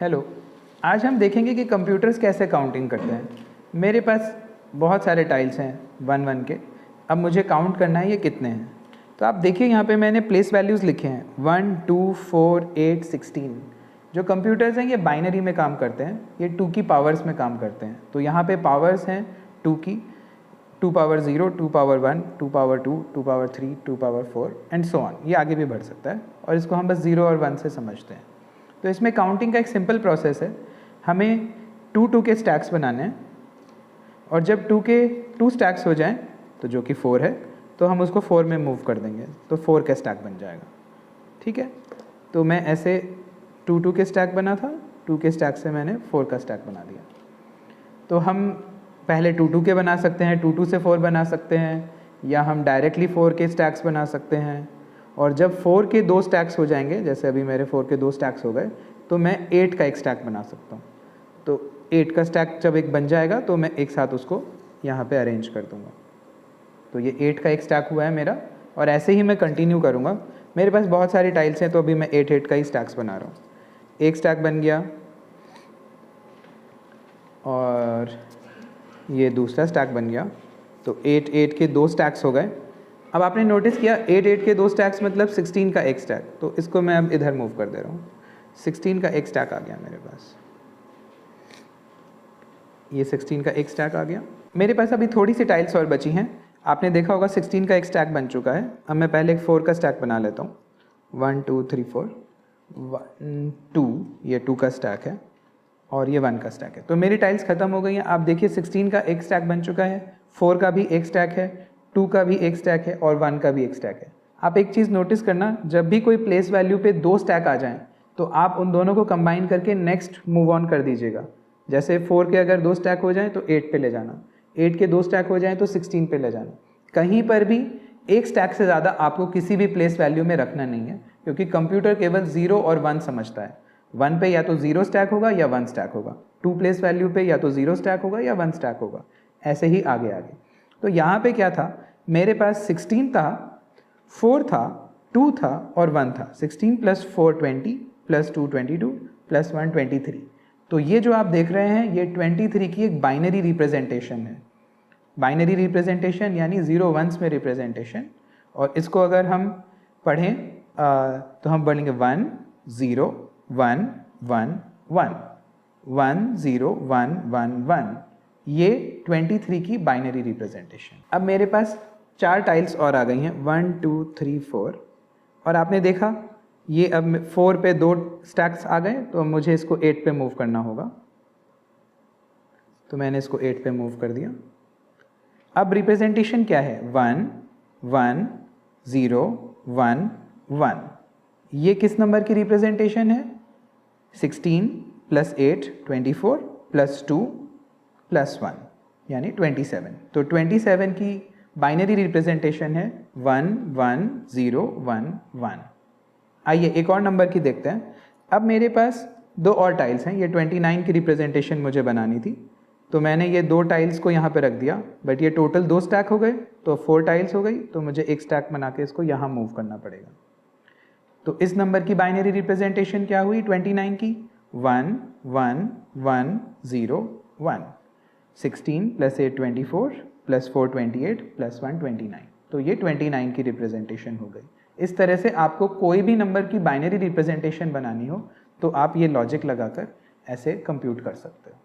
Hello, आज हम देखेंगे कि कंप्यूटर्स कैसे काउंटिंग करते हैं। मेरे पास बहुत सारे टाइल्स हैं वन वन के। अब मुझे काउंट करना है ये कितने हैं। तो आप देखिए यहाँ पे मैंने प्लेस वैल्यूज़ लिखे हैं 1, 2, 4, 8, 16। जो कंप्यूटर्स हैं ये बाइनरी में काम करते हैं, ये 2 की पावर्स में काम करते हैं। तो यहाँ पे पावर्स हैं 2 की, 2 power 0, 2 power 1, 2 power 2, 2 power 3, 2 power 4 and so on. ये आगे भी बढ़ सकता है और इसको हम बस 0 और 1 से समझते हैं। तो इसमें काउंटिंग का एक सिंपल प्रोसेस है। हमें 2 के स्टैक्स बनाने हैं और जब 2 के 2 स्टैक्स हो जाएं, तो जो कि 4 है, तो हम उसको 4 में मूव कर देंगे, तो 4 का स्टैक बन जाएगा। ठीक है, तो मैं ऐसे 2 के स्टैक बना था, 2 के स्टैक से मैंने 4 का स्टैक बना दिया। तो हम पहले 2 के बना सकते हैं, 2 से 4 बना सकते हैं, या हम डायरेक्टली 4 के स्टैक्स बना सकते हैं। और जब 4 के 2 स्टैक्स हो जाएंगे, जैसे अभी मेरे 4 के 2 स्टैक्स हो गए, तो मैं 8 का एक स्टैक बना सकता हूँ। तो 8 का स्टैक जब एक बन जाएगा तो मैं एक साथ उसको यहाँ पे अरेंज कर दूँगा। तो ये 8 का एक स्टैक हुआ है मेरा, और ऐसे ही मैं कंटिन्यू करूँगा। मेरे पास बहुत सारी टाइल्स हैं, तो अभी मैं 8 का ही स्टैक्स बना रहा हूँ। एक स्टैक बन गया और ये दूसरा स्टैक बन गया, तो 8 के 2 स्टैक्स हो गए। अब आपने नोटिस किया 8 के 2 स्टैक्स मतलब 16 का एक स्टैक। तो इसको मैं अब इधर मूव कर दे रहा हूँ, 16 का एक स्टैक आ गया मेरे पास। ये 16 का एक स्टैक आ गया। मेरे पास अभी थोड़ी सी टाइल्स और बची हैं। आपने देखा होगा 16 का एक स्टैक बन चुका है। अब मैं पहले एक 4 का स्टैक बना लेता हूँ। 1 2 3 4 1 2, ये 2 का स्टैक है और ये 1 का स्टैक है। तो मेरी टाइल्स ख़त्म हो गई हैं। आप देखिए 16 का एक स्टैक बन चुका है, 4 का भी एक स्टैक है, 2 का भी एक स्टैक है और 1 का भी एक स्टैक है। आप एक चीज़ नोटिस करना, जब भी कोई प्लेस वैल्यू पे 2 स्टैक आ जाएं, तो आप उन दोनों को कंबाइन करके नेक्स्ट मूव ऑन कर दीजिएगा। जैसे 4 के अगर 2 स्टैक हो जाएं तो 8 पे ले जाना, 8 के 2 स्टैक हो जाएं तो 16 पे ले जाना। कहीं पर भी एक स्टैक से ज़्यादा आपको किसी भी प्लेस वैल्यू में रखना नहीं है, क्योंकि कंप्यूटर केवल 0 और 1 समझता है। 1 पे या तो 0 स्टैक होगा या 1 स्टैक होगा, 2 प्लेस वैल्यू पे या तो 0 स्टैक होगा या 1 स्टैक होगा, ऐसे ही आगे आगे। तो यहाँ पे क्या था, मेरे पास 16 था, 4 था, 2 था और 1 था। 16 + 4 20 + 2 22 + 1 23। तो ये जो आप देख रहे हैं ये 23 की एक बाइनरी रिप्रेजेंटेशन है। बाइनरी रिप्रेजेंटेशन यानी 0 1s में रिप्रेजेंटेशन। और इसको अगर हम पढ़ें तो हम पढ़ेंगे 1 0 1 1 1 1 0 1 1 1। ये 23 की बाइनरी रिप्रेजेंटेशन। अब मेरे पास 4 टाइल्स और आ गई हैं, 1 2 3 4। और आपने देखा ये अब 4 पे 2 स्टैक्स आ गए, तो मुझे इसको 8 पे मूव करना होगा। तो मैंने इसको 8 पे मूव कर दिया। अब रिप्रेजेंटेशन क्या है, 1 1 0 1 1। ये किस नंबर की रिप्रेजेंटेशन है, 16 + 8 24 + 2 + 1 यानी 27। तो 27 की बाइनरी रिप्रेजेंटेशन है 1 1 0 1 1। आइए एक और नंबर की देखते हैं। अब मेरे पास 2 और टाइल्स हैं, ये 29 की रिप्रेजेंटेशन मुझे बनानी थी। तो मैंने ये 2 टाइल्स को यहाँ पे रख दिया, बट ये टोटल 2 स्टैक हो गए, तो 4 टाइल्स हो गई। तो मुझे एक स्टैक बना के इसको यहाँ मूव करना पड़ेगा। तो इस नंबर की बाइनरी रिप्रेजेंटेशन क्या हुई 29 की, 1 1 1 0 1। 16 + 8 24 + 4 28 + 1 29। तो ये 29 की रिप्रेजेंटेशन हो गई। इस तरह से आपको कोई भी नंबर की बाइनरी रिप्रेजेंटेशन बनानी हो तो आप ये लॉजिक लगाकर ऐसे कंप्यूट कर सकते हो।